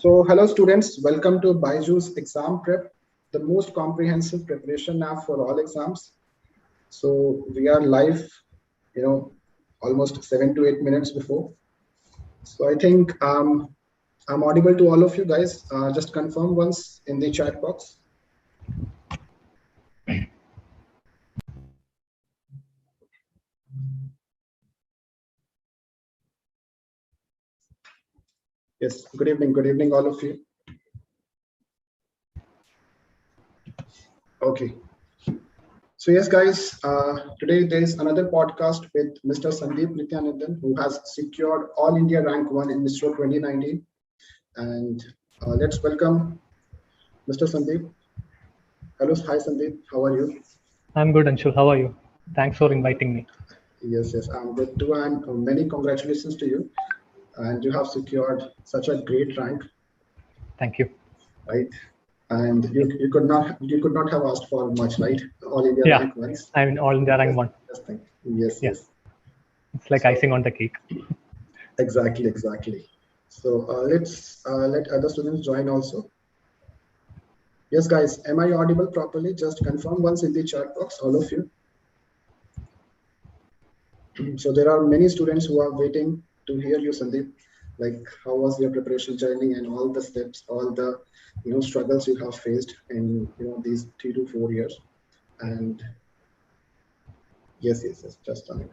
So hello students, welcome to BYJU'S Exam Prep, the most comprehensive preparation app for all exams. So we are live, almost 7 to 8 minutes before. So I think I'm audible to all of you guys. Just confirm once in the chat box. Yes, good evening all of you. Okay. So yes, guys, today there is another podcast with Mr. Sandeep Nithyanandan, who has secured All India Rank 1 in ISRO 2019. And let's welcome Mr. Sandeep. Hello, hi Sandeep, how are you? I'm good, Anshul. How are you? Thanks for inviting me. Yes, I'm good too, and many congratulations to you. And you have secured such a great rank. Thank you. Right, and you could not have asked for much, right? All India rank once. I'm in All India rank 1. Yes. It's like icing on the cake. Exactly. So let's let other students join also. Yes, guys, am I audible properly? Just confirm once in the chat box, all of you. So there are many students who are waiting to hear you, Sandeep. Like, how was your preparation journey and all the steps, all the struggles you have faced in these 3 to 4 years? And yes, just a minute.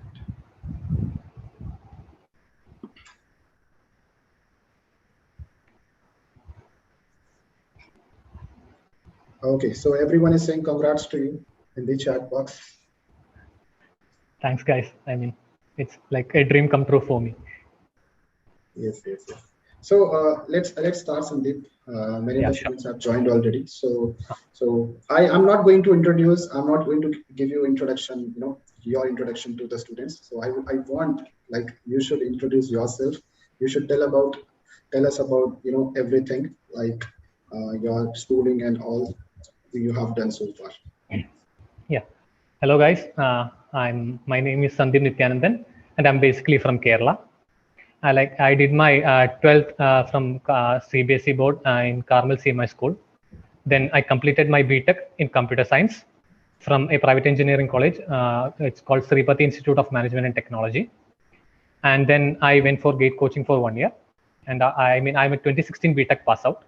Okay, so everyone is saying congrats to you in the chat box. Thanks, guys. I mean, it's like a dream come true for me. Yes. So let's start, Sandeep. Many of the students have joined already. So I'm not going to introduce. I'm not going to give you introduction. Your introduction to the students. So I want, like, you should introduce yourself. You should tell us about everything, like your schooling and all you have done so far. Yeah. Hello, guys. My name is Sandeep Nithyanandan, and I'm basically from Kerala. I did my 12th from CBSE board in Carmel CMI school. Then I completed my BTech in computer science from a private engineering college. It's called Sripati Institute of Management and Technology. And then I went for GATE coaching for 1 year. And I'm a 2016 BTech pass out.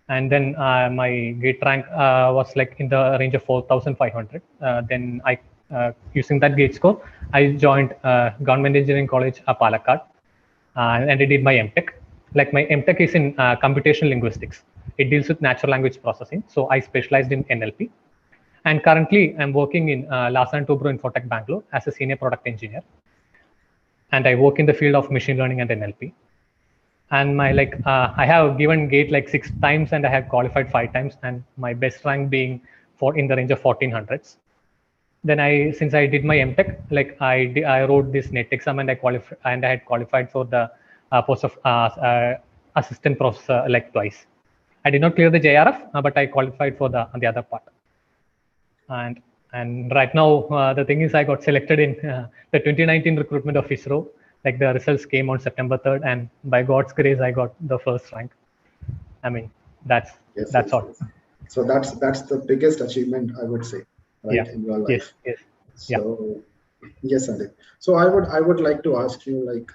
And then my GATE rank was like in the range of 4,500. Then using that GATE score, I joined Government Engineering College, Palakkad. And I did my MTech. Like, my MTech is in computational linguistics. It deals with natural language processing. So I specialized in NLP. And currently I'm working in Larsen & Toubro Infotech Bangalore as a senior product engineer. And I work in the field of machine learning and NLP. And I have given GATE like 6 times and I have qualified 5 times, and my best rank being in the range of 1400s. Then since I did my MTech, like I wrote this NET exam and I had qualified for the post of assistant professor like twice. I did not clear the JRF, but I qualified for the other part. And right now the thing is, I got selected in the 2019 recruitment of ISRO. Like, the results came on September 3rd, and by God's grace, I got the first rank. I mean, that's all. So that's the biggest achievement, I would say, right, in your life. Yes. So yes, Sandeep. So I would like to ask you, like,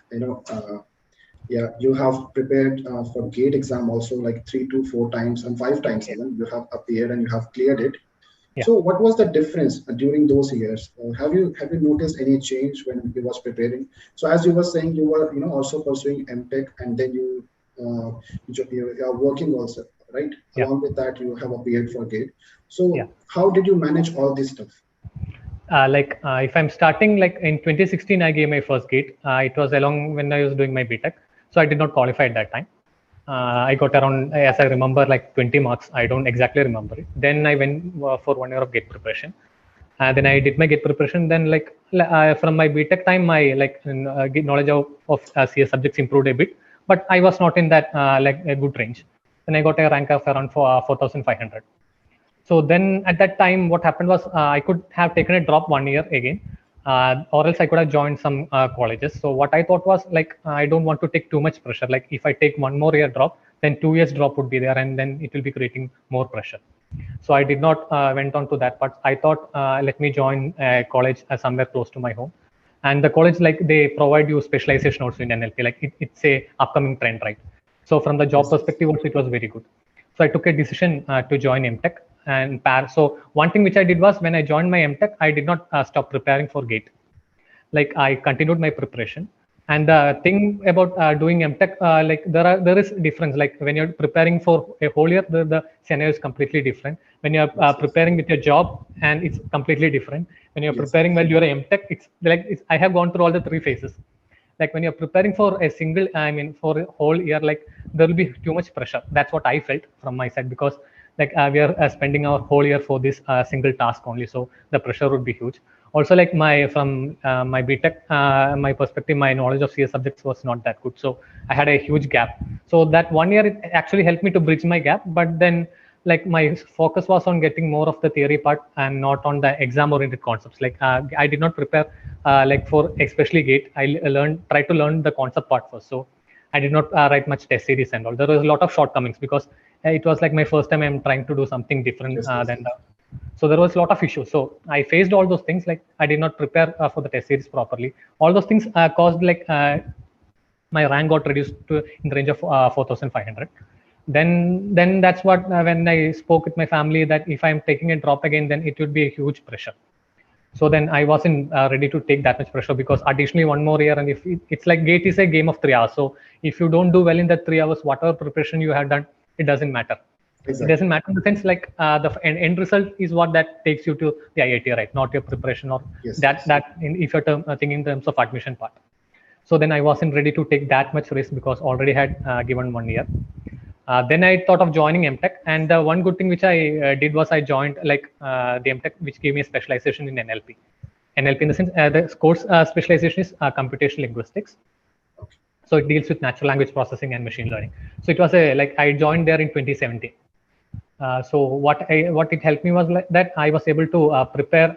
you have prepared for GATE exam also, like 3 to 4 times and 5 times even. You have appeared and you have cleared it. Yeah. So what was the difference during those years? Have you noticed any change when you was preparing? So as you were saying, you were also pursuing MTech, and then you are working also, right? Yeah. Along with that, you have appeared for GATE. So how did you manage all this stuff? If I'm starting, like in 2016, I gave my first GATE. It was along when I was doing my BTech, so I did not qualify at that time. I got around, as I remember, like 20 marks. I don't exactly remember it. Then I went for 1 year of GATE preparation. Then I did my GATE preparation. Then from my BTech time, my knowledge of CS subjects improved a bit, but I was not in that a good range. Then I got a rank of around 4,500. So then at that time, what happened was I could have taken a drop 1 year again. Or else I could have joined some colleges. So what I thought was, like, I don't want to take too much pressure. Like, if I take 1 more year drop, then 2 years drop would be there, and then it will be creating more pressure. So I did not went on to that, but I thought let me join a college somewhere close to my home. And the college, like, they provide you specialization also in NLP, like it's a upcoming trend, right? So from the job perspective also, it was very good. So I took a decision to join MTech and so one thing which I did was, when I joined my MTech, I did not stop preparing for GATE. Like, I continued my preparation. And the thing about doing MTech, like there is difference. Like when you're preparing for a whole year, the scenario is completely different. When you're preparing with your job, and it's completely different. When you're preparing while you're a MTech, it's like I have gone through all the three phases. Like when you're preparing for a single, I mean, for a whole year, like there will be too much pressure. That's what I felt from my side, because like we are spending our whole year for this single task only, so the pressure would be huge. Also, like from my BTech, my perspective, my knowledge of CS subjects was not that good, so I had a huge gap. So that 1 year, it actually helped me to bridge my gap, but then like my focus was on getting more of the theory part and not on the exam oriented concepts. Like I did not prepare like for especially GATE. I tried to learn the concept part first. So I did not write much test series and all. There was a lot of shortcomings, because it was like my first time I'm trying to do something different than the. So there was a lot of issues. So I faced all those things. Like I did not prepare for the test series properly. All those things caused like my rank got reduced to in the range of 4,500. Then that's what when I spoke with my family, that if I'm taking a drop again, then it would be a huge pressure. So then I wasn't ready to take that much pressure, because additionally 1 more year, and if it's like GATE is a game of 3 hours. So if you don't do well in that 3 hours, whatever preparation you have done, it doesn't matter. Exactly. It doesn't matter in the sense, like the end result is what that takes you to the IIT, right? Not your preparation, or if you're thinking in terms of admission part. So then I wasn't ready to take that much risk, because already had given 1 year. Then I thought of joining MTech, and the one good thing which I did was I joined like the MTech, which gave me a specialization in NLP. NLP in the sense, the course specialization is computational linguistics. So it deals with natural language processing and machine learning. So it was I joined there in 2017. So what it helped me was like that I was able to prepare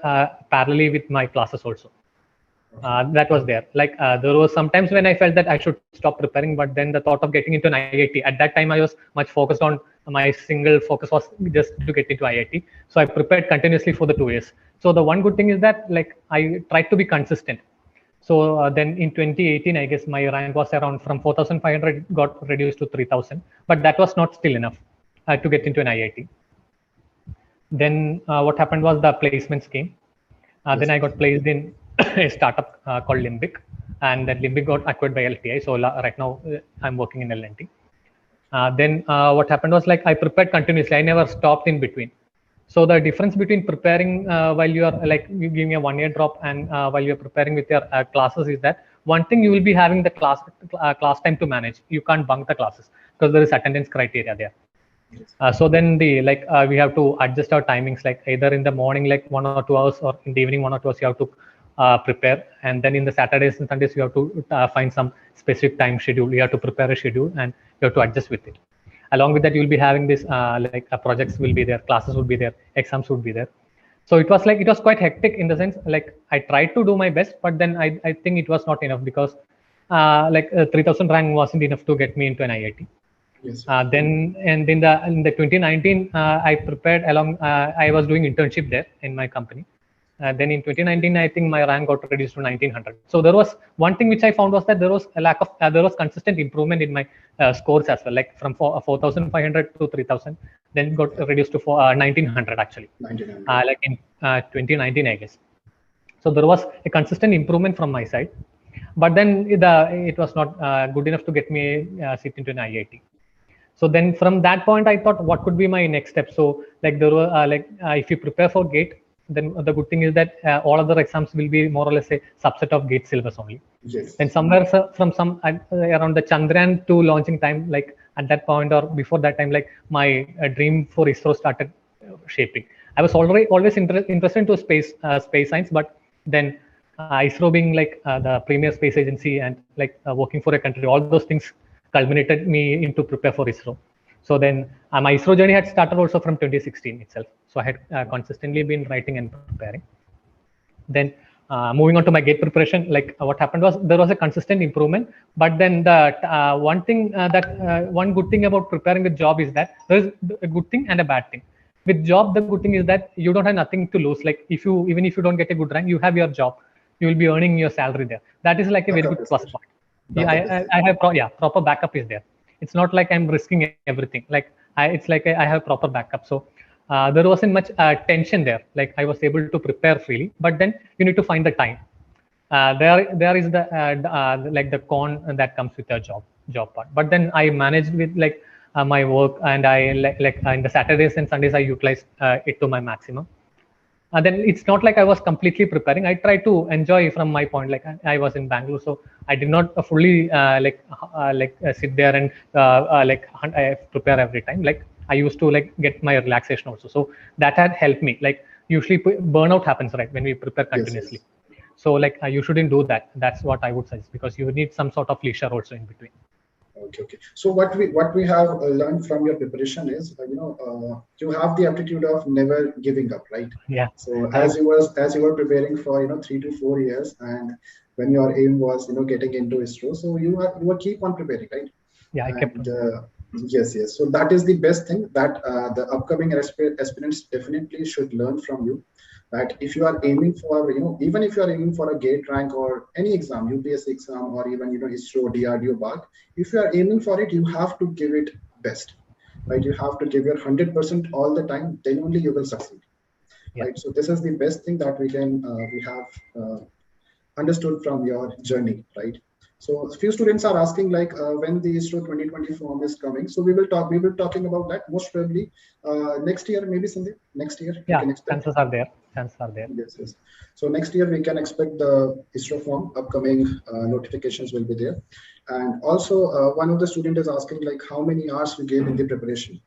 parallelly with my classes also. That was there. Like there was sometimes when I felt that I should stop preparing, but then the thought of getting into an IIT, at that time I was much focused on, my single focus was just to get into IIT. So I prepared continuously for the 2 years. So the one good thing is that like I tried to be consistent. So then in 2018, I guess my rank was around from 4,500 got reduced to 3,000, but that was not still enough to get into an IIT. Then what happened was the placements came. Then I got placed in a startup called Limbic, and that Limbic got acquired by LTI. So right now I'm working in L&T. Then what happened was like I prepared continuously. I never stopped in between. So the difference between preparing while you are like giving a 1 year drop and while you're preparing with your classes is that one thing, you will be having the class time to manage. You can't bunk the classes because there is attendance criteria there. So then we have to adjust our timings, like either in the morning like 1 or 2 hours, or in the evening 1 or 2 hours you have to prepare, and then in the Saturdays and Sundays you have to find some specific time schedule. You have to prepare a schedule and you have to adjust with it. Along with that, you will be having this projects will be there, classes would be there, exams would be there. So it was quite hectic in the sense, like I tried to do my best, but then I think it was not enough, because 3,000 rank wasn't enough to get me into an IIT. Yes. Then and in the 2019 I prepared along. I was doing internship there in my company. Then in 2019, I think my rank got reduced to 1900. So there was one thing which I found was that there was a lack of there was consistent improvement in my scores as well, like from 4,500 to 3,000. Then it got reduced to 1,900 actually, like in 2019, I guess. So there was a consistent improvement from my side, but then it was not good enough to get me a seat into an IIT. So then from that point, I thought, what could be my next step? So like there were if you prepare for GATE, then the good thing is that all other exams will be more or less a subset of GATE syllabus only. Yes. And somewhere from around the Chandrayaan 2 launching time, like at that point or before that time, like my dream for ISRO started shaping. I was always interested into space science, but then ISRO being like the premier space agency and like working for a country, all those things culminated me into prepare for ISRO. So then my ISRO journey had started also from 2016 itself. So I had consistently been writing and preparing. Then moving on to my GATE preparation, like what happened was there was a consistent improvement. But then the one good thing about preparing a job is that there's a good thing and a bad thing. With job, the good thing is that you don't have nothing to lose. Like even if you don't get a good rank, you have your job. You will be earning your salary there. That is like a very good plus point. Yeah, I have proper backup is there. It's not like I'm risking everything. Like it's like I have proper backup. So there wasn't much tension there. Like I was able to prepare freely. But then you need to find the time. There is the like the con that comes with the job part. But then I managed with like my work, and I like in the Saturdays and Sundays I utilize it to my maximum. Then it's not like I was completely preparing. I tried to enjoy from my point. Like I was in Bangalore, so I did not fully sit there and I prepare every time. Like I used to like get my relaxation also. So that had helped me. Like usually burnout happens right when we prepare continuously. Yes. So like you shouldn't do that. That's what I would suggest, because you need some sort of leisure also in between. Okay. So what we have learned from your preparation is, you have the aptitude of never giving up, right? Yeah. So as you were preparing for 3 to 4 years, and when your aim was getting into ISRO, so you were keep on preparing, right? Yeah, I kept. Yes. So that is the best thing that the upcoming aspirants definitely should learn from you. That if you are aiming for, even if you are aiming for a GATE rank or any exam, UPSC exam, or even, ISRO, DRDO, BARC, if you are aiming for it, you have to give it best, right? You have to give your 100% all the time, then only you will succeed, right? So this is the best thing that we have understood from your journey, right? So a few students are asking like when the ISRO 2020 form is coming. So we will talking about that most probably next year, maybe Sandeep, next year. Yeah, chances are there. Yes. So next year we can expect the ISRO form. Upcoming notifications will be there. And also one of the student is asking like how many hours we gave in the preparation.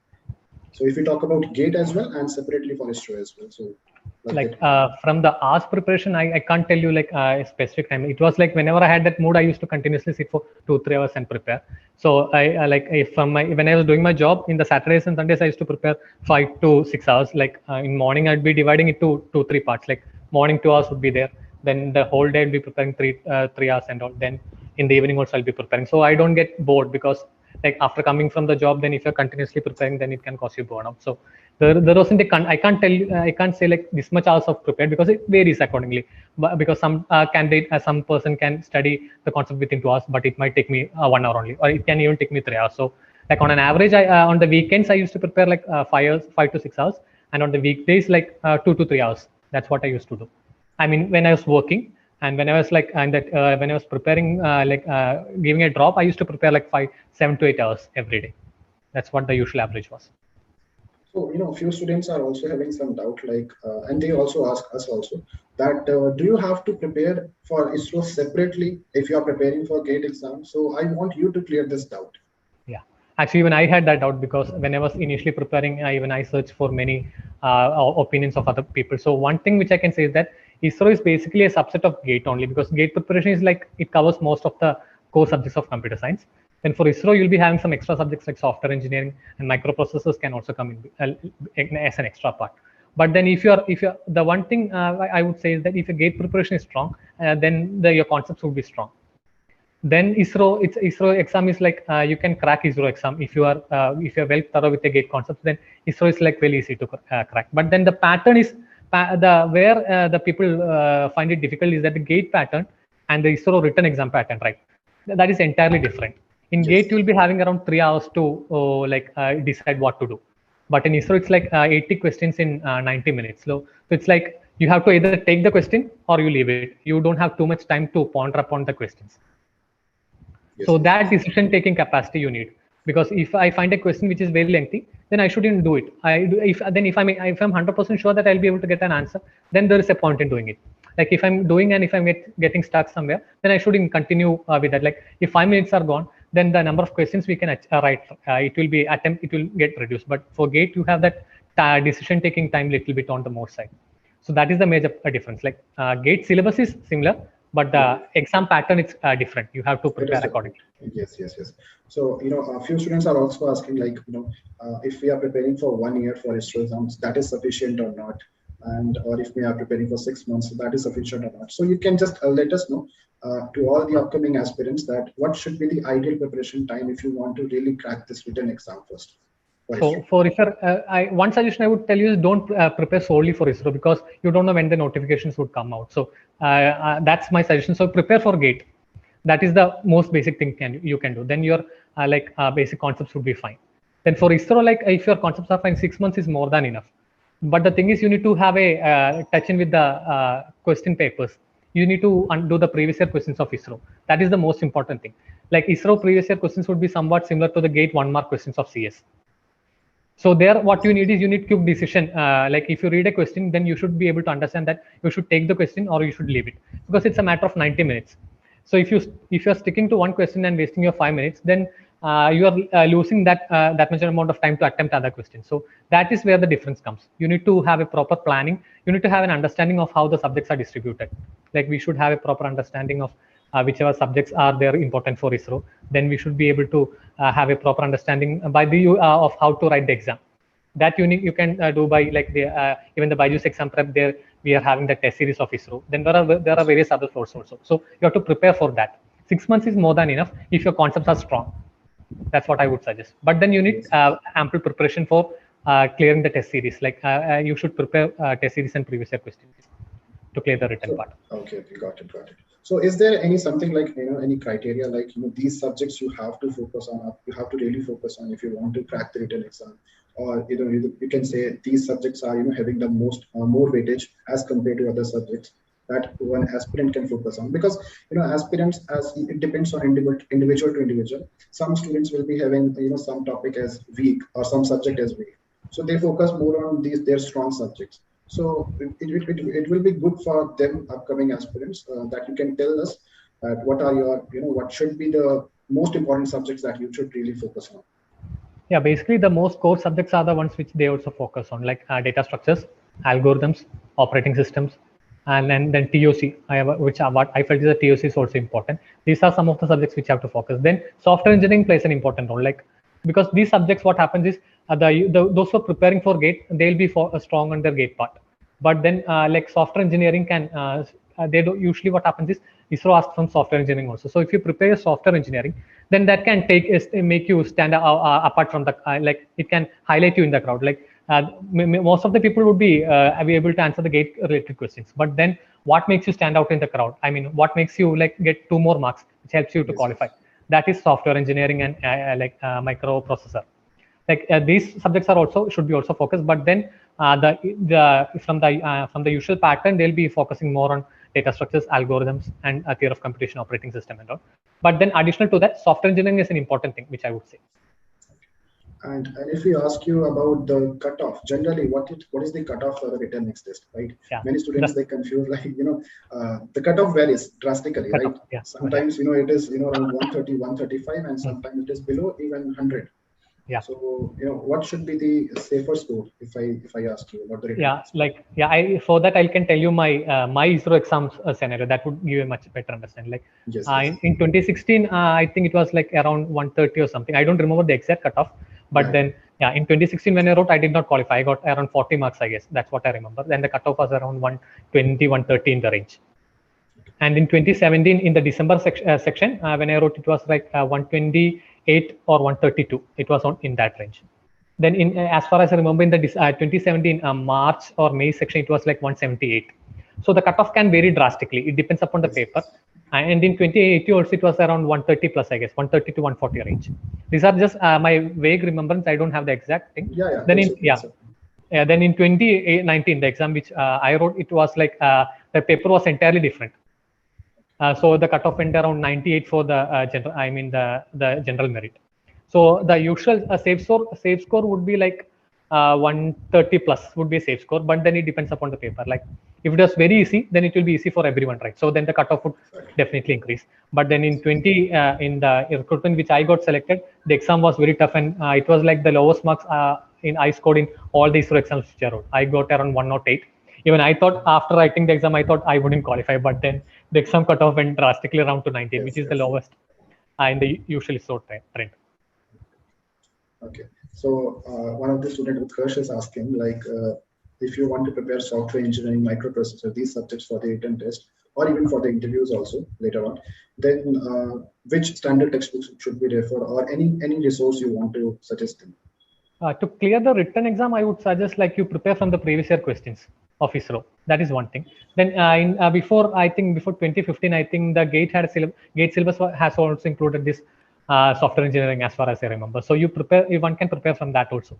So if we talk about GATE as well and separately for ISRO as well. So like from the hours preparation, I can't tell you like a specific time. It was like whenever I had that mood, I used to continuously sit for 2-3 hours and prepare. So I like when I was doing my job in the Saturdays and Sundays, I used to prepare 5 to 6 hours. Like in morning, I'd be dividing it to 2-3 parts. Like morning 2 hours would be there. Then the whole day I'd be preparing 3 hours and all. Then in the evening also I'll be preparing. So I don't get bored, because like after coming from the job, then if you're continuously preparing, then it can cause you burnout. So there wasn't I can't tell you, I can't say like this much hours of prepared, because it varies accordingly. But because some candidate, some person can study the concept within 2 hours, but it might take me 1 hour only, or it can even take me 3 hours. So like on an average, I on the weekends I used to prepare like 5 to 6 hours, and on the weekdays like 2 to 3 hours. That's what I used to do. I mean, when I was working. And when I was like, when I was preparing, giving a drop, I used to prepare like 7 to 8 hours every day. That's what the usual average was. So, few students are also having some doubt, like, and they also ask us also that, do you have to prepare for ISRO separately if you are preparing for GATE exam? So I want you to clear this doubt. Yeah, actually, even I had that doubt, because when I was initially preparing, even I searched for many opinions of other people. So one thing which I can say is that ISRO is basically a subset of GATE only, because GATE preparation is like, it covers most of the core subjects of computer science. Then for ISRO, you'll be having some extra subjects like software engineering, and microprocessors can also come in as an extra part. But then if you're the one thing I would say is that if your GATE preparation is strong, then your concepts will be strong. Then ISRO exam is like you can crack ISRO exam if you're well thorough with the GATE concepts. Then ISRO is like very easy to crack. But then the pattern is where the people find it difficult is that the GATE pattern and the ISRO written exam pattern, right? That is entirely different. In GATE, you will be having around 3 hours to decide what to do. But in ISRO, it's like 80 questions in 90 minutes. So it's like you have to either take the question or you leave it. You don't have too much time to ponder upon the questions. So that decision-taking capacity you need. Because if I find a question which is very lengthy, then I shouldn't do it. If I'm 100% sure that I'll be able to get an answer, then there is a point in doing it. Like if I'm doing and if I'm getting stuck somewhere, then I shouldn't continue with that. Like if 5 minutes are gone, then the number of questions we can write, it will get reduced. But for GATE, you have that decision-taking time little bit on the more side. So that is the major difference. Like GATE syllabus is similar, but the exam pattern is different. You have to prepare accordingly. Yes. So, a few students are also asking like, if we are preparing for 1 year for ISRO exams, that is sufficient or not? and or if we are preparing for 6 months, so that is sufficient or not. So you can just let us know to all the upcoming aspirants that what should be the ideal preparation time if you want to really crack this written exam first. So for ISRO, one suggestion I would tell you is don't prepare solely for ISRO, because you don't know when the notifications would come out. So that's my suggestion. So prepare for GATE. That is the most basic thing you can do. Then your basic concepts would be fine. Then for ISRO, like if your concepts are fine, 6 months is more than enough. But the thing is, you need to have a touch in with the question papers. You need to undo the previous year questions of ISRO. That is the most important thing. Like ISRO previous year questions would be somewhat similar to the GATE 1-mark questions of CS. So there, what you need is you need quick decision. Like if you read a question, then you should be able to understand that you should take the question or you should leave it, because it's a matter of 90 minutes. So if you're sticking to one question and wasting your 5 minutes, then you are losing that much amount of time to attempt other questions. So that is where the difference comes. You need to have a proper planning. You need to have an understanding of how the subjects are distributed. Like we should have a proper understanding of whichever subjects are there important for ISRO. Then we should be able to have a proper understanding by the of how to write the exam. That you can do by like the even the BYJU'S Exam Prep. There we are having the test series of ISRO. Then there are various other sources also. So you have to prepare for that. 6 months is more than enough if your concepts are strong. That's what I would suggest. But then you need ample preparation for clearing the test series. Like you should prepare test series and previous year questions to clear the written part. Okay, got it. So is there any something like any criteria like these subjects you have to focus on, you have to really focus on if you want to crack the written exam, or you can say these subjects are having the most more weightage as compared to other subjects that one aspirant can focus on, because aspirants, as it depends on individual to individual. Some students will be having some topic as weak or some subject as weak, so they focus more on their strong subjects. So it will be good for them upcoming aspirants that you can tell us what are your what should be the most important subjects that you should really focus on. Yeah, basically the most core subjects are the ones which they also focus on, like data structures, algorithms, operating systems, and then TOC. What I felt is that TOC is also important. These are some of the subjects which have to focus. Then software engineering plays an important role, like because these subjects, what happens is those who are preparing for GATE, they'll be strong on their GATE part. But then like software engineering can they don't usually, what happens is ISRO asks from software engineering also. So if you prepare software engineering, then that can make you stand apart from the like it can highlight you in the crowd. Like most of the people would be able to answer the GATE related questions, but then what makes you stand out in the crowd? I mean, what makes you like get 2 more marks, which helps you to qualify? That is software engineering and microprocessor. Like these subjects are also should be also focused, but then from the usual pattern, they'll be focusing more on data structures, algorithms, and theory of computation, operating system, and all. But then additional to that, software engineering is an important thing, which I would say. And if we ask you about the cutoff, generally, what is the cutoff for the written next test, right? Yeah. Many students, they confuse, like, the cutoff varies drastically, right? Yeah. Sometimes, it is, around 130, 135, and sometimes it is below even 100. Yeah. So, what should be the safer score if I ask you about the written test? For that, I can tell you my ISRO exams scenario. That would give a much better understanding. Like in 2016, I think it was like around 130 or something. I don't remember the exact cutoff. But then, in 2016, when I wrote, I did not qualify. I got around 40 marks, I guess. That's what I remember. Then the cutoff was around 120, 130 in the range. And in 2017, in the December section, when I wrote, it was like 128 or 132. It was in that range. Then, as far as I remember, in the 2017 March or May section, it was like 178. So the cutoff can vary drastically. It depends upon the paper. And in 2018 also, it was around 130 plus, I guess, 130 to 140 range. These are just my vague remembrance. I don't have the exact thing. Then in 2019, the exam which I wrote, it was like the paper was entirely different. So the cutoff went around 98 for the general. I mean the general merit. So the usual safe score would be like 130 plus would be a safe score, but then it depends upon the paper. Like if it was very easy, then it will be easy for everyone, right? So then the cutoff would definitely increase. But then in in the recruitment which I got selected, the exam was very tough, and it was like the lowest marks I scored in all these exams which I wrote. I got around 108. Even I thought after writing the exam, I thought I wouldn't qualify, but then the exam cutoff went drastically around to 19, which is the lowest in the usually so trend. Okay, so one of the students, Utkarsh, is asking like, if you want to prepare software engineering, microprocessor, these subjects for the written test, or even for the interviews also later on, then which standard textbooks should we refer, or any resource you want to suggest them? To clear the written exam, I would suggest like you prepare from the previous year questions of ISRO. That is one thing. Then before 2015, I think the GATE syllabus has also included this software engineering, as far as I remember. So one can prepare from that also.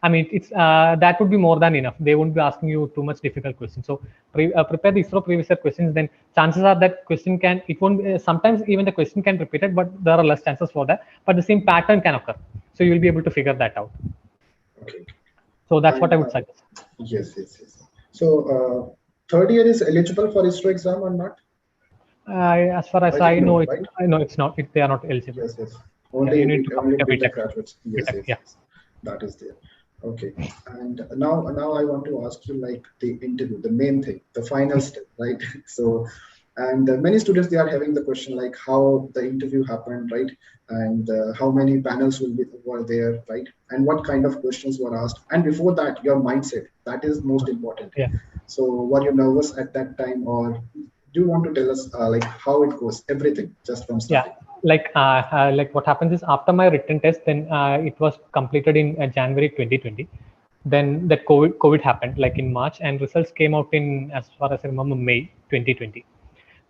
I mean, it's that would be more than enough. They won't be asking you too much difficult questions. So prepare the ISRO previous year questions. Then chances are that it won't. Sometimes even the question can repeat it, but there are less chances for that. But the same pattern can occur. So you'll be able to figure that out. Okay. So that's what I would suggest. Yes. So third year is eligible for ISRO exam or not? As far as I know, right? I know it's not. They are not eligible. Yes. Only you need to complete a BTech BTech graduates. Yes. That is there. Okay. And now I want to ask you like the interview, the main thing, the final step, right? So, and many students, they are having the question like how the interview happened, right? And how many panels were there, right? And what kind of questions were asked? And before that, your mindset, that is most important. Yeah. So were you nervous at that time, or do you want to tell us like how it goes, everything just from starting? Yeah, like what happens is after my written test, then it was completed in January 2020. Then that COVID happened like in March, and results came out in, as far as I remember, May 2020.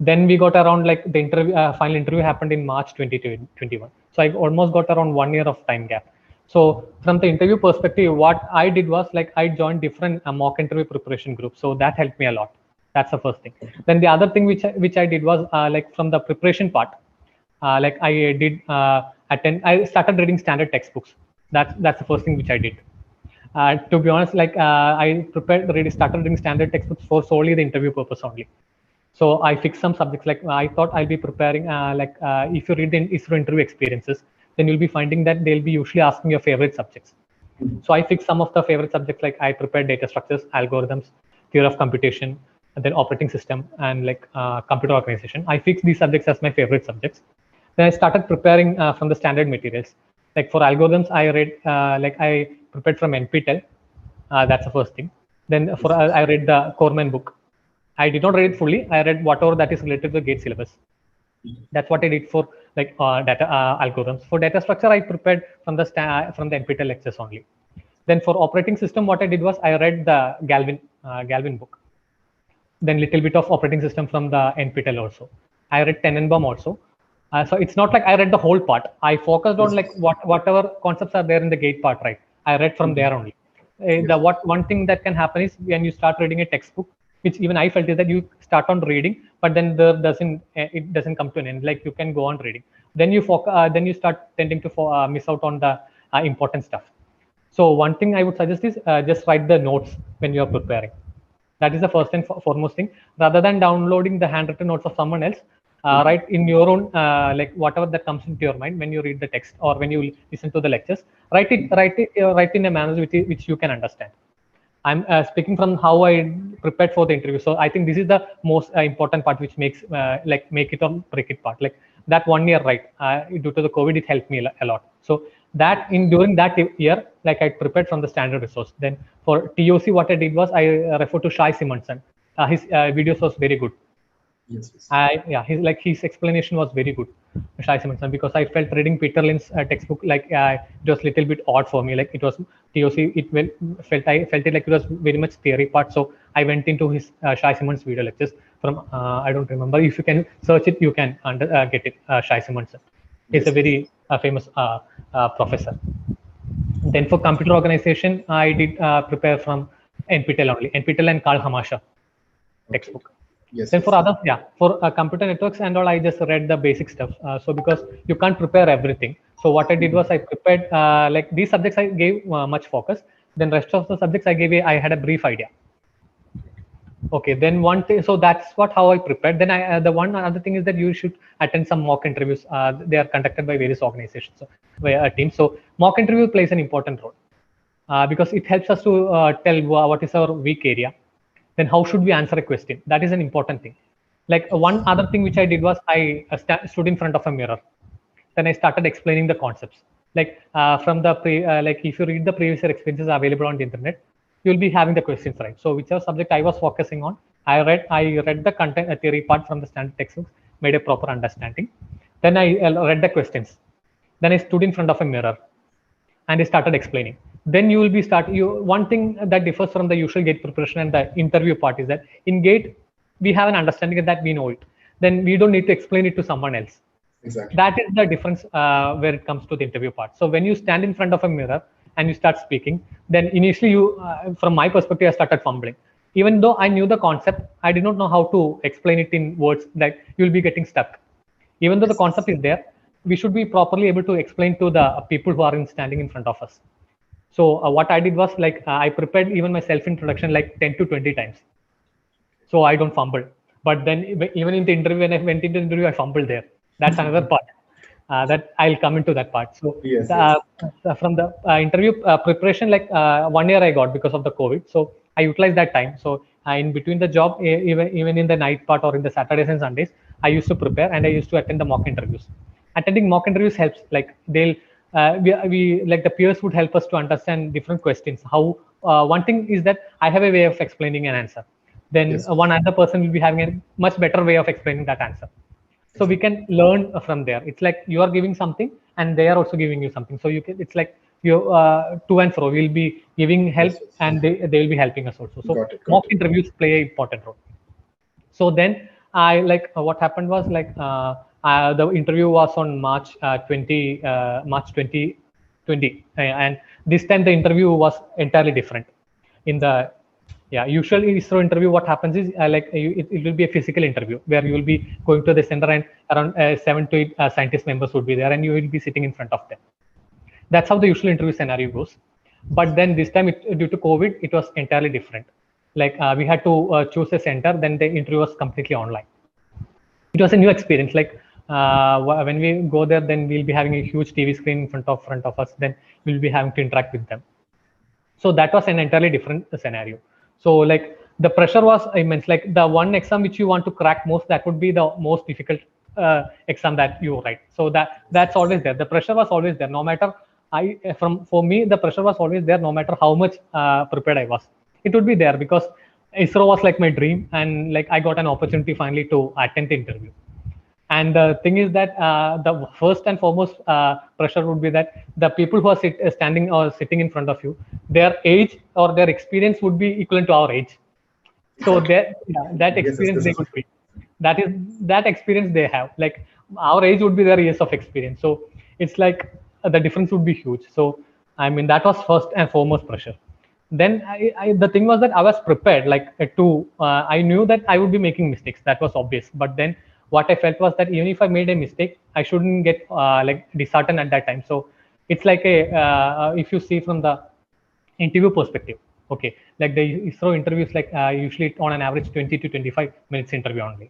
Then we got around like the final interview happened in March 2021. So I almost got around 1 year of time gap. So from the interview perspective, what I did was like I joined different mock interview preparation groups. So that helped me a lot. That's the first thing. Then the other thing which I did was like from the preparation part, like I did I started reading standard textbooks. That's the first thing which I did. To be honest, like I started reading standard textbooks for solely the interview purpose only. So I fixed some subjects. Like I thought I'll be preparing. If you read the ISRO interview experiences, then you'll be finding that they'll be usually asking your favorite subjects. So I fixed some of the favorite subjects. Like I prepared data structures, algorithms, theory of computation, and then operating system, and like computer organization. I fixed these subjects as my favorite subjects. Then I started preparing from the standard materials. Like for algorithms, I read I prepared from NPTEL. That's the first thing. Then I read the Corman book. I did not read it fully. I read whatever that is related to the GATE syllabus. That's what I did for like data algorithms. For data structure, I prepared from the NPTEL lectures only. Then for operating system, what I did was I read the Galvin book. Then little bit of operating system from the NPTEL also. I read Tenenbaum also. So it's not like I read the whole part. I focused on like whatever concepts are there in the GATE part, right? I read from there only. One thing that can happen is when you start reading a textbook, which even I felt is that you start on reading, but then it doesn't come to an end. Like you can go on reading, then you start tending to miss out on the important stuff. So one thing I would suggest is just write the notes when you are preparing. That is the first and foremost thing. Rather than downloading the handwritten notes of someone else, write in your own like whatever that comes into your mind when you read the text or when you listen to the lectures. Write in a manner which you can understand. I'm speaking from how I prepared for the interview. So I think this is the most important part, which makes make it or break it part. Like that 1 year, right? Due to the COVID, it helped me a lot. So during that year, like I prepared from the standard resource. Then for TOC, what I did was I referred to Shai Simonson. His videos was very good. Yes. His explanation was very good, Shai Simonson, because I felt reading Peter Lin's textbook like it was a little bit odd for me. Like it was TOC, I felt it like it was very much theory part. So I went into his Shai Simonson's video lectures from I don't remember. If you can search it, you can get it. Shai Simonson. He's a very famous professor. Then for computer organization, I did prepare from NPTEL only, NPTEL and Karl Hamasha textbook. Then for others, for computer networks and all, I just read the basic stuff. So because you can't prepare everything, so what I did was I prepared like these subjects I gave much focus. Then rest of the subjects I had a brief idea. Okay, then one thing, so that's how I prepared. Then the one other thing is that you should attend some mock interviews. They are conducted by various organizations, so by a team. So mock interview plays an important role because it helps us to tell what is our weak area. Then how should we answer a question? That is an important thing. Like one other thing which I did was I stood in front of a mirror. Then I started explaining the concepts. Like from the like if you read the previous year experiences available on the internet, you'll be having the questions, right? So whichever subject I was focusing on, I read the content theory part from the standard textbooks, made a proper understanding. Then I read the questions. Then I stood in front of a mirror and I started explaining. Then you will be one thing that differs from the usual gate preparation and the interview part is that in gate we have an understanding that we know it. Then we don't need to explain it to someone else. Exactly. That is the difference where it comes to the interview part. So when you stand in front of a mirror and you start speaking, then initially from my perspective, I started fumbling. Even though I knew the concept, I did not know how to explain it in words that you'll be getting stuck. Even though the concept is there, we should be properly able to explain to the people who are standing in front of us. So what I did was I prepared even my self introduction like 10 to 20 times, so I don't fumble. But then even in the interview, when I went into the interview, I fumbled there. That's another part that I'll come into that part. So yes. From the interview preparation, 1 year I got because of the COVID. So I utilized that time. So in between the job, even in the night part or in the Saturdays and Sundays, I used to prepare and I used to attend the mock interviews. Attending mock interviews helps. Like they'll we like the peers would help us to understand different questions. How one thing is that I have a way of explaining an answer. Then one other person will be having a much better way of explaining that answer. So we can learn from there. It's like you are giving something and they are also giving you something. So you can, it's like you to and fro. We'll be giving help and they will be helping us also. So mock interviews play an important role. So then I what happened was the interview was on March 2020, and this time the interview was entirely different. In the usually ISRO interview, what happens is it will be a physical interview where you will be going to the center and around 7 to 8 scientist members would be there and you will be sitting in front of them. That's how the usual interview scenario goes. But then this time, due to COVID, it was entirely different. We had to choose a center, then the interview was completely online. It was a new experience. When we go there, then we'll be having a huge TV screen in front of us. Then we'll be having to interact with them. So that was an entirely different scenario. So the pressure was immense. Like the one exam which you want to crack most, that would be the most difficult exam that you write. So that's always there. The pressure was always there. No matter for me, the pressure was always there. No matter how much prepared I was, it would be there because ISRO was like my dream, and I got an opportunity finally to attend the interview. And the thing is that the first and foremost pressure would be that the people who are standing or sitting in front of you, their age or their experience would be equivalent to our age. So that experience they would be. That experience they have. Like our age would be their years of experience. So it's like the difference would be huge. So I mean that was first and foremost pressure. Then the thing was that I was prepared. I knew that I would be making mistakes. That was obvious. But then what I felt was that even if I made a mistake, I shouldn't get disheartened at that time. So it's like if you see from the interview perspective, okay, like the ISRO interviews, usually on an average 20 to 25 minutes interview only.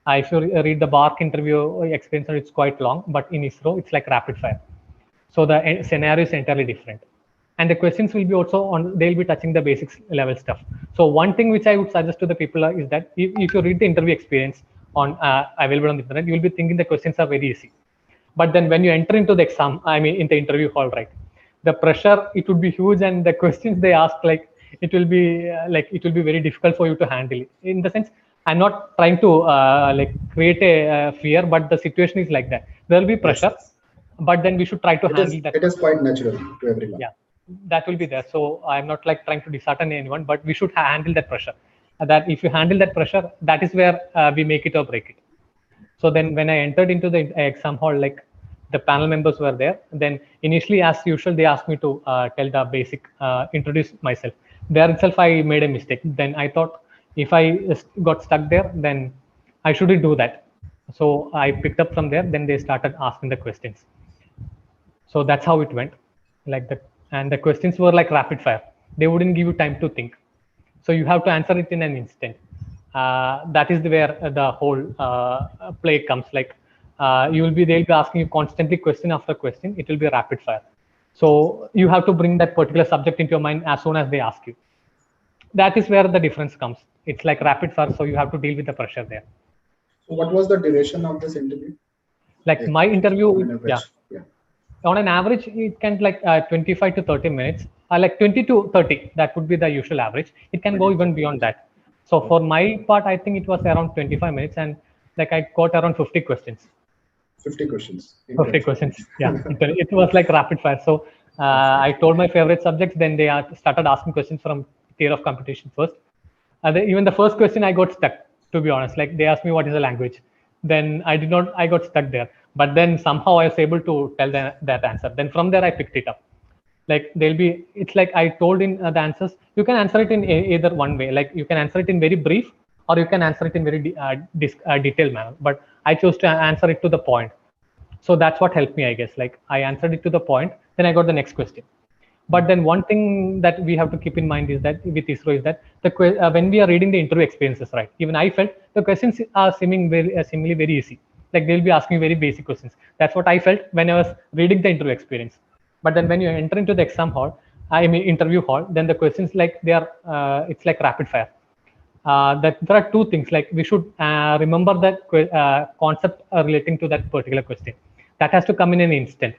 If you read the BARC interview experience, it's quite long, but in ISRO, it's like rapid fire. So the scenario is entirely different. And the questions will be also they'll be touching the basics level stuff. So one thing which I would suggest to the people is that if you read the interview experience on available on the internet, you will be thinking the questions are very easy. But then when you enter into the exam, in the interview hall, right, the pressure, it would be huge, and the questions they ask, it will be very difficult for you to handle. In the sense, I'm not trying to create a fear, but the situation is like that. There will be pressure, but then we should try to handle that. It is quite natural to everyone. Yeah, that will be there. So I'm not trying to dishearten anyone, but we should handle that pressure. That if you handle that pressure, that is where we make it or break it. So then when I entered into the exam hall, the panel members were there. Then initially, as usual, they asked me to tell the basic, introduce myself. There itself, I made a mistake. Then I thought if I got stuck there, then I shouldn't do that. So I picked up from there. Then they started asking the questions. So that's how it went. And the questions were like rapid fire. They wouldn't give you time to think. So you have to answer it in an instant. That is where the whole play comes. They'll be asking you constantly question after question. It will be rapid fire. So you have to bring that particular subject into your mind as soon as they ask you. That is where the difference comes. It's like rapid fire, so you have to deal with the pressure there. So what was the duration of this interview? My interview, on an average, it can 25 to 30 minutes. like 20 to 30. That would be the usual average. It can go even beyond that. So for my part, I think it was around 25 minutes, and like I got around 50 questions. 50 questions. 50 questions. Yeah, it was like rapid fire. So I told my favorite subjects. Then they started asking questions from tier of competition first. Even the first question I got stuck. To be honest, like they asked me what is a language. Then I did not. I got stuck there. But then somehow I was able to tell them that answer. Then from there I picked it up. Like they'll be. It's like I told in the answers. You can answer it in either one way. Like you can answer it in very brief, or you can answer it in very detailed manner. But I chose to answer it to the point. So that's what helped me, I guess. Like I answered it to the point, then I got the next question. But then one thing that we have to keep in mind is that with ISRO is that when we are reading the interview experiences, right? Even I felt the questions are seemingly very easy. Like they'll be asking very basic questions. That's what I felt when I was reading the interview experience. But then when you enter into the exam hall, I mean interview hall, then the questions like they are, it's like rapid fire. That there are two things, like we should remember that concept relating to that particular question. That has to come in an instant.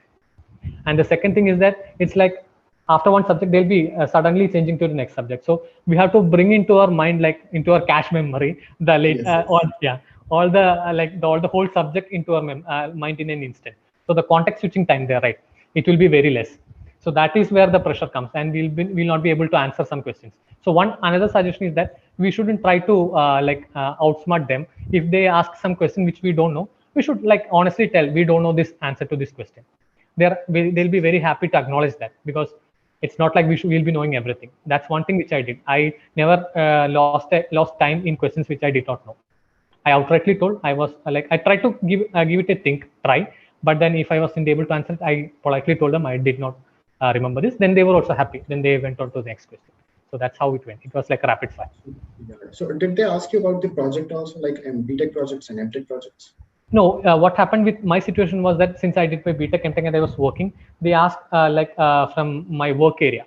And the second thing is that it's like after one subject they'll be suddenly changing to the next subject, so we have to bring into our mind, like into our cache memory, the late all the all the whole subject into our mind in an instant. So the context switching time there, right, it will be very less. So that is where the pressure comes, and we'll not be able to answer some questions. So another suggestion is that we shouldn't try to outsmart them. If they ask some question which we don't know, we should like honestly tell we don't know this answer to this question. They'll be very happy to acknowledge that, because it's not like we'll be knowing everything. That's one thing which I did. I never lost time in questions which I did not know. I outrightly told. I was like, I tried to give it a try, but then if I wasn't able to answer it, I politely told them I did not remember this. Then they were also happy. Then they went on to the next question. So that's how it went. It was like a rapid fire. So did they ask you about the project also, like BTech projects and MTech projects? No, what happened with my situation was that since I did my BTech, MTech, and I was working, they asked from my work area.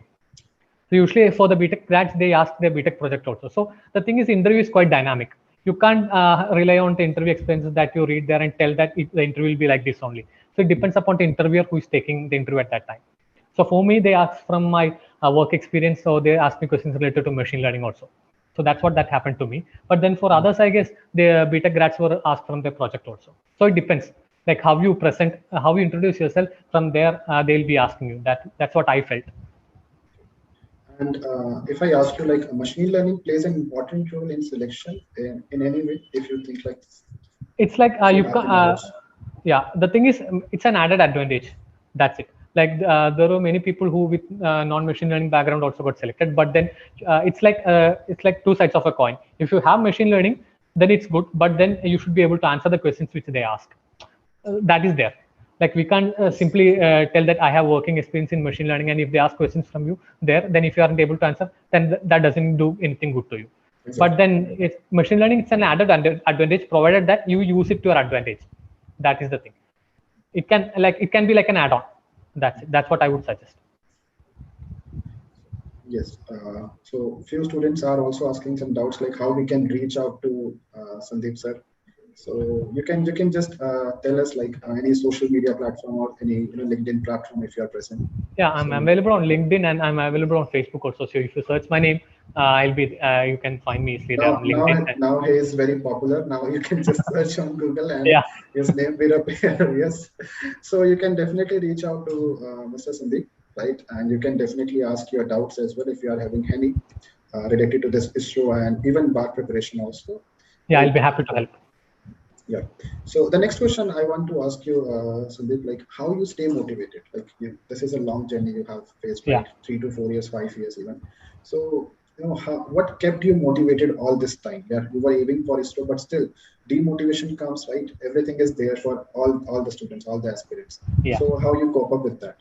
So usually for the BTech grads, they ask their BTech project also. So the thing is, interview is quite dynamic. You can't rely on the interview experiences that you read there and tell that the interview will be like this only. So it depends upon the interviewer who is taking the interview at that time. So for me, they asked from my work experience. So they asked me questions related to machine learning also. So that's what that happened to me. But then for others, I guess the BTech grads were asked from their project also. So it depends, like how you present, how you introduce yourself. From there, they'll be asking you. That's what I felt. And if I ask you, like machine learning plays an important role in selection in any way, if you think like this. It's like yeah, the thing is, it's an added advantage. That's it. Like there were many people who with non-machine learning background also got selected, but then it's like two sides of a coin. If you have machine learning, then it's good, but then you should be able to answer the questions which they ask. That is there. Like we can't simply tell that I have working experience in machine learning, and if they ask questions from you there, then if you aren't able to answer, then that doesn't do anything good to you. Exactly. But then it's machine learning, it's an added advantage, provided that you use it to your advantage. That is the thing. It can be like an add-on. That's what I would suggest. Yes. So few students are also asking some doubts, like how we can reach out to Sandeep sir. So you can just tell us like any social media platform or any LinkedIn platform if you are present. Yeah, I'm available on LinkedIn, and I'm available on Facebook also. So if you search my name, I'll be. You can find me easily there on LinkedIn. Now he is very popular. Now you can just search on Google and his name will appear. Yes. So you can definitely reach out to Mr. Sandeep, right? And you can definitely ask your doubts as well if you are having any related to this issue and even bar preparation also. Yeah, I'll be happy to help. Yeah. So the next question I want to ask you, Sandeep, like how you stay motivated. Like this is a long journey you have faced, right? 3 to 4 years, 5 years even. So what kept you motivated all this time? Yeah, you were aiming for ISRO, but still demotivation comes, right? Everything is there for all the students, all the aspirants. Yeah. So how you cope up with that?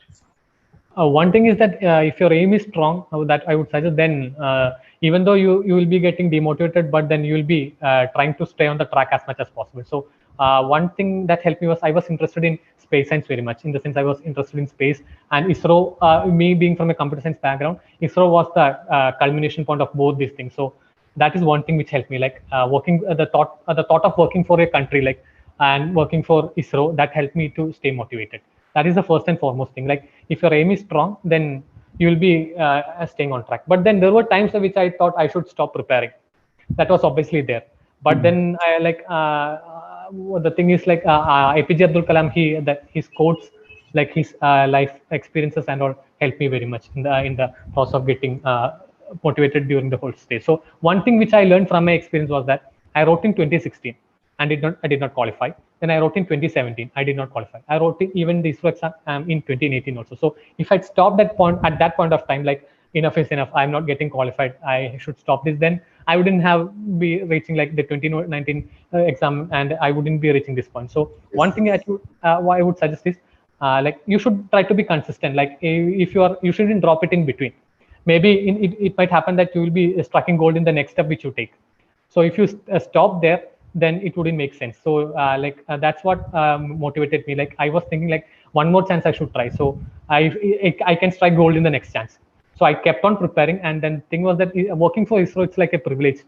One thing is that if your aim is strong, that I would suggest, then even though you will be getting demotivated, but then you will be trying to stay on the track as much as possible. So one thing that helped me was I was interested in space science very much. In the sense, I was interested in space, and ISRO, me being from a computer science background, ISRO was the culmination point of both these things. So that is one thing which helped me, like working the thought of working for a country, like and working for ISRO, that helped me to stay motivated. That is the first and foremost thing. Like if your aim is strong, then you will be staying on track. But then there were times which I thought I should stop preparing. That was obviously there. But then I like the thing is like APJ Abdul Kalam, his quotes, like his life experiences and all, helped me very much in the process of getting motivated during the whole stage. So one thing which I learned from my experience was that I wrote in 2016 and I did not qualify. Then I wrote in 2017, I did not qualify. I wrote even the ISRO exam in 2018 also. So if I stopped at that point of time, like enough is enough, I'm not getting qualified, I should stop this, then I wouldn't have be reaching like the 2019 exam, and I wouldn't be reaching this point. So one thing I would suggest is like you should try to be consistent. Like if you shouldn't drop it in between. Maybe it might happen that you will be striking gold in the next step which you take. So if you stop there, then it wouldn't make sense. So that's what motivated me. Like I was thinking like one more chance I should try. So I can strike gold in the next chance. So I kept on preparing, and then thing was that working for ISRO, it's like a privilege,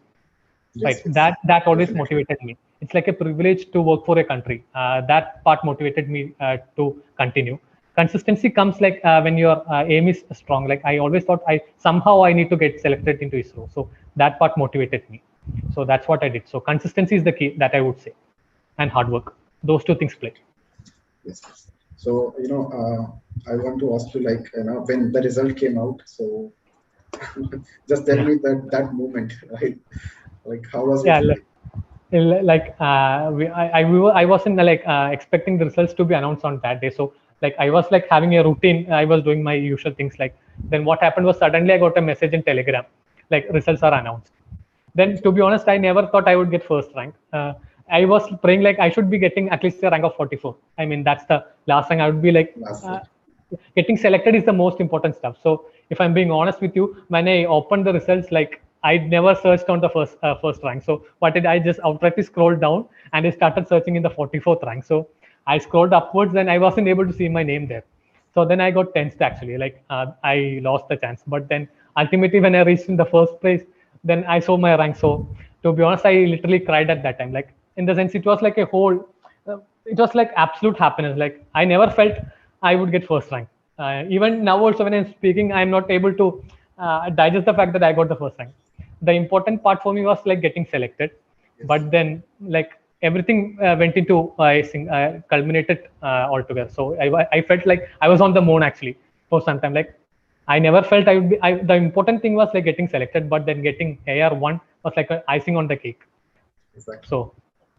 right? That always motivated me. It's like a privilege to work for a country. That part motivated me to continue. Consistency comes like when your aim is strong. Like I always thought I need to get selected into ISRO. So that part motivated me. So that's what I did. So consistency is the key, that I would say, and hard work. Those two things play. Yes. So I want to ask you, like, when the result came out. So just tell me that moment, right? Like, how was it? I wasn't like expecting the results to be announced on that day. So like I was like having a routine. I was doing my usual things. Like then what happened was suddenly I got a message in Telegram, like results are announced. Then to be honest, I never thought I would get first rank. I was praying like I should be getting at least a rank of 44. I mean that's the last rank I would be like. Getting selected is the most important stuff. So if I'm being honest with you, when I opened the results, like I never searched on the first rank. So what did I just outrightly scroll down and I started searching in the 44th rank. So I scrolled upwards and I wasn't able to see my name there. So then I got tensed actually. Like I lost the chance. But then ultimately when I reached in the first place, then I saw my rank. So to be honest, I literally cried at that time. Like in the sense, it was like a whole. It was like absolute happiness. Like I never felt I would get first rank. Even now also when I'm speaking, I'm not able to digest the fact that I got the first rank. The important part for me was like getting selected, but then like everything went into culminated altogether. So I felt like I was on the moon actually for some time. Like I never felt I would be. The important thing was like getting selected, but then getting AR1 was like an icing on the cake. Exactly. So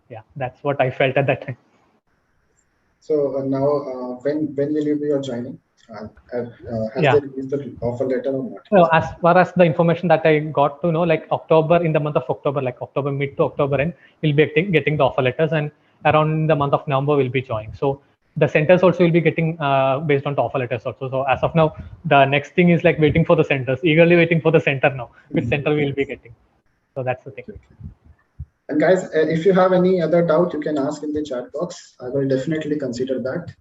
yeah, that's what I felt at that time. So now, when will you be joining? Has they released the offer letter or not? So as far as the information that I got to know, like October, in the month of October, like October mid to October end, we'll be getting the offer letters, and around the month of November we'll be joining. So the centers also will be getting based on the offer letters also. So as of now, the next thing is like waiting for the centers, eagerly waiting for the center now, which center we will be getting. So that's the thing. Okay. And guys, if you have any other doubt, you can ask in the chat box. I will definitely consider that.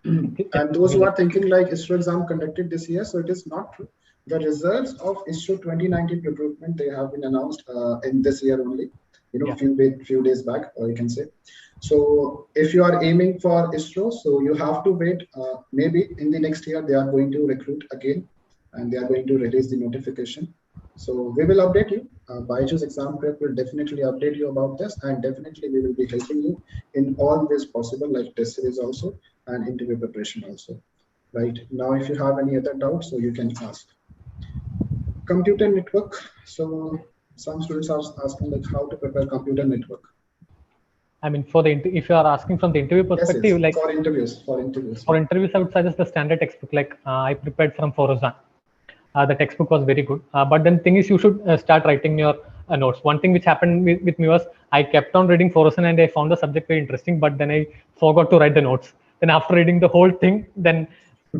And those who are thinking like ISRO exam conducted this year, so it is not true. The results of ISRO 2019 recruitment, they have been announced in this year only, few days back, or you can say. So if you are aiming for ISRO, so you have to wait. Maybe in the next year, they are going to recruit again, and they are going to release the notification. So we will update you. BYJU'S Exam Prep will definitely update you about this, and definitely we will be helping you in all ways possible, like test series also and interview preparation also. Right now, if you have any other doubts, so you can ask. Computer network. So some students are asking like how to prepare computer network. I mean, if you are asking from the interview perspective, yes, like for interviews, I would suggest the standard textbook. Like I prepared from Forozan. The textbook was very good, but then thing is you should start writing your notes. One thing which happened with me was I kept on reading Forozan and I found the subject very interesting, but then I forgot to write the notes. Then after reading the whole thing, then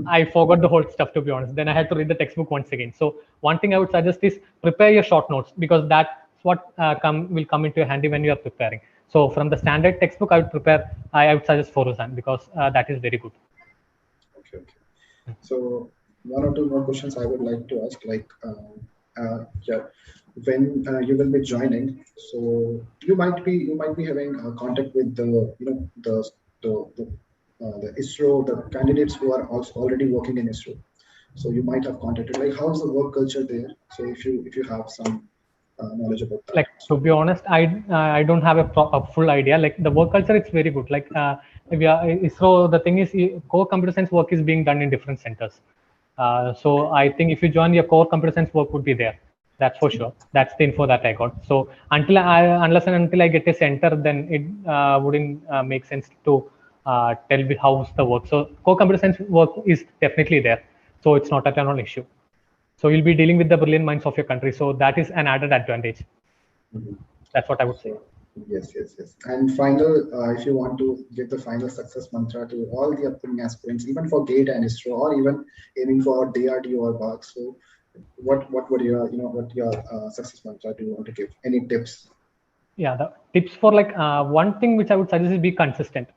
I forgot the whole stuff, to be honest. Then I had to read the textbook once again. So one thing I would suggest is prepare your short notes, because that's what will come into your handy when you are preparing. So from the standard textbook, I would suggest Forozan, because that is very good. Okay. So one or two more questions I would like to ask, like when you will be joining, so you might be having contact with the ISRO, the candidates who are also already working in ISRO. So you might have contacted, like, how's the work culture there? So if you have some knowledge about that. Like, to be honest, I don't have a full idea. Like, the work culture, it's very good. Like, we are ISRO. The thing is, core computer science work is being done in different centers. So I think if you join, your core computer science work would be there. That's for sure. That's the info that I got. So unless and until I get a center, then it wouldn't make sense to tell me how's the work. So core computer science work is definitely there. So it's not at all an issue. So you'll be dealing with the brilliant minds of your country. So that is an added advantage. Mhm. That's what I would say. Yes. And final, if you want to give the final success mantra to all the upcoming aspirants, even for GATE and ISRO, or even aiming for DRDO or BARC. So, what would your what your success mantra do you want to give? Any tips? Yeah, the tips for, like, one thing which I would suggest is be consistent.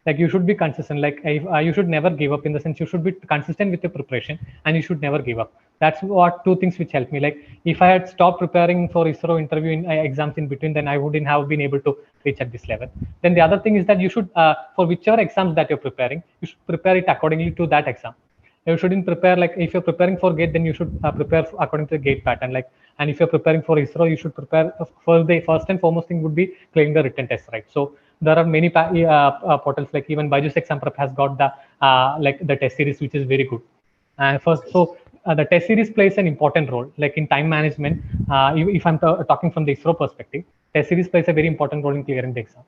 Like, you should be consistent. Like, you should never give up, in the sense you should be consistent with your preparation, and you should never give up. That's what two things which helped me. Like, if I had stopped preparing for ISRO interview exams in between, then I wouldn't have been able to reach at this level. Then the other thing is that you should, for whichever exams that you're preparing, you should prepare it accordingly to that exam. You shouldn't prepare, like, if you're preparing for GATE, then you should prepare according to the GATE pattern. Like, and if you're preparing for ISRO, you should prepare for the first and foremost thing would be clearing the written test, right? So there are many portals, like even BYJU'S Exam Prep has got the like the test series, which is very good. And first, so the test series plays an important role, like in time management. If I'm talking from the ISRO perspective, test series plays a very important role in clearing the exam.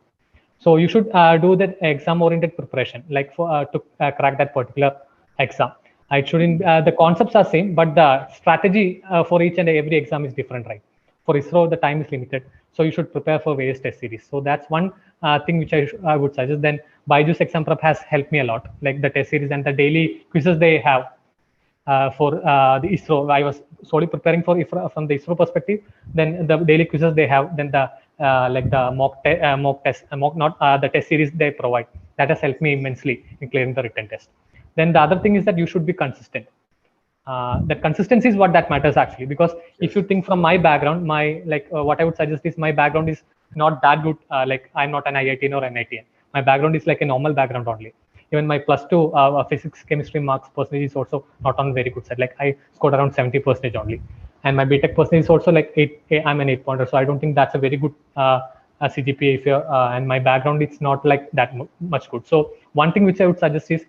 So you should do that exam oriented preparation, like for to crack that particular exam. It shouldn't, the concepts are same, but the strategy for each and every exam is different, right? For ISRO, the time is limited, so you should prepare for various test series. So that's one thing which I would suggest. Then BYJU'S Exam Prep has helped me a lot, like the test series and the daily quizzes they have for the ISRO. I was solely preparing for ISRO from the ISRO perspective. Then the daily quizzes they have, then the like the mock test, mock not the test series they provide. That has helped me immensely in clearing the written test. Then the other thing is that you should be consistent. The consistency is what that matters, actually, because if you think from my background, my what I would suggest is my background is not that good. Like, I'm not an IITian or NITian. My background is like a normal background only. Even my +2 physics chemistry marks percentage is also not on very good side. Like, I scored around 70% only, and my BTech percentage is also like 8. I'm an 8-pointer, so I don't think that's a very good CGPA. If you're and my background, it's not like that much good. So one thing which I would suggest is,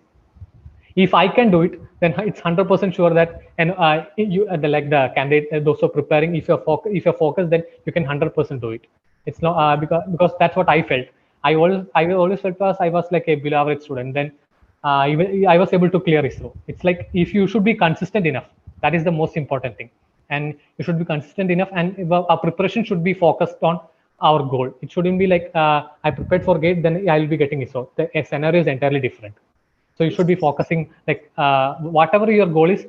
if I can do it, then it's 100% sure that, and you the candidate, those who are preparing, if you're focused, then you can 100% do it. It's not because that's what I felt. I always felt as I was like a below average student. Then even I was able to clear ISRO. It's like, if you should be consistent enough, that is the most important thing, and you should be consistent enough, and our preparation should be focused on our goal. It shouldn't be like I prepared for GATE, then I'll be getting ISRO. The scenario is entirely different. So you should be focusing, like, whatever your goal is,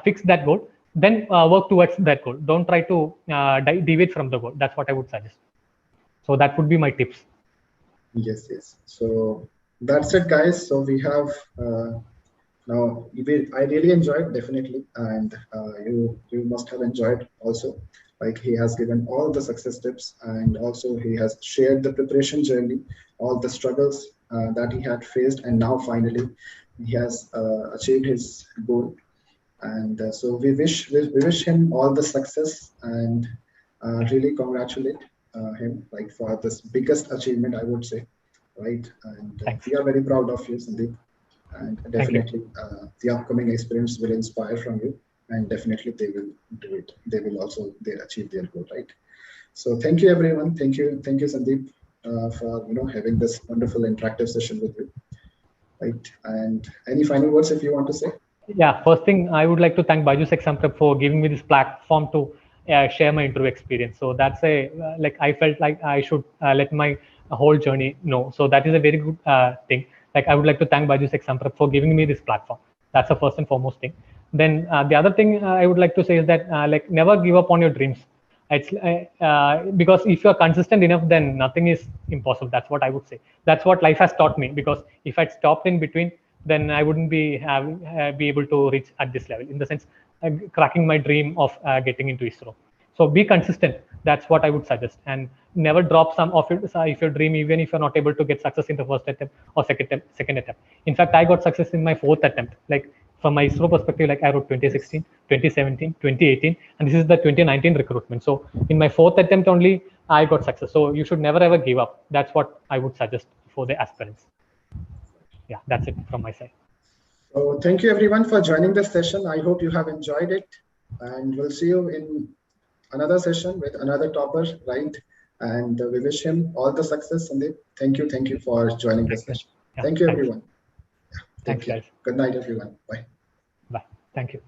fix that goal, then work towards that goal. Don't try to deviate from the goal. That's what I would suggest. So that would be my tips. Yes. So that's it, guys. So we have now. I really enjoyed, definitely, and you must have enjoyed also. Like, he has given all the success tips, and also he has shared the preparation journey, all the struggles that he had faced, and now finally he has achieved his goal. And so we wish him all the success, and really congratulate him, like, for this biggest achievement, I would say, right? And Thanks. we are very proud of you, Sandeep, and Thank you. definitely the upcoming experience will inspire from you, and definitely they will do it. They will also achieve their goal, right? So thank you, everyone. Thank you, Sandeep, for having this wonderful interactive session with you, right? And any final words if you want to say? Yeah, first thing, I would like to thank BYJU'S Exam Prep for giving me this platform to share my interview experience. So that's like, I felt like I should let my whole journey know. So that is a very good thing. Like, I would like to thank BYJU'S Exam Prep for giving me this platform. That's the first and foremost thing. Then the other thing I would like to say is that, like, never give up on your dreams. It's because if you're consistent enough, then nothing is impossible. That's what I would say. That's what life has taught me. Because if I'd stopped in between, then I wouldn't be able to reach at this level. In the sense, cracking my dream of getting into ISRO. So be consistent. That's what I would suggest, and never drop some of it if your dream, even if you're not able to get success in the first attempt or second attempt. In fact, I got success in my fourth attempt. Like, from my ISRO perspective, like I wrote 2016, 2017, 2018, and this is the 2019 recruitment. So in my fourth attempt only, I got success. So you should never ever give up. That's what I would suggest for the aspirants. Yeah, that's it from my side. So thank you everyone for joining this session. I hope you have enjoyed it, and we'll see you in another session with another topper, right? And we wish him all the success, Sandeep. Thank you for joining this session. Yeah, thank you thanks. everyone. Take Thanks, care. guys. Good night everyone. Bye. Bye. Thank you.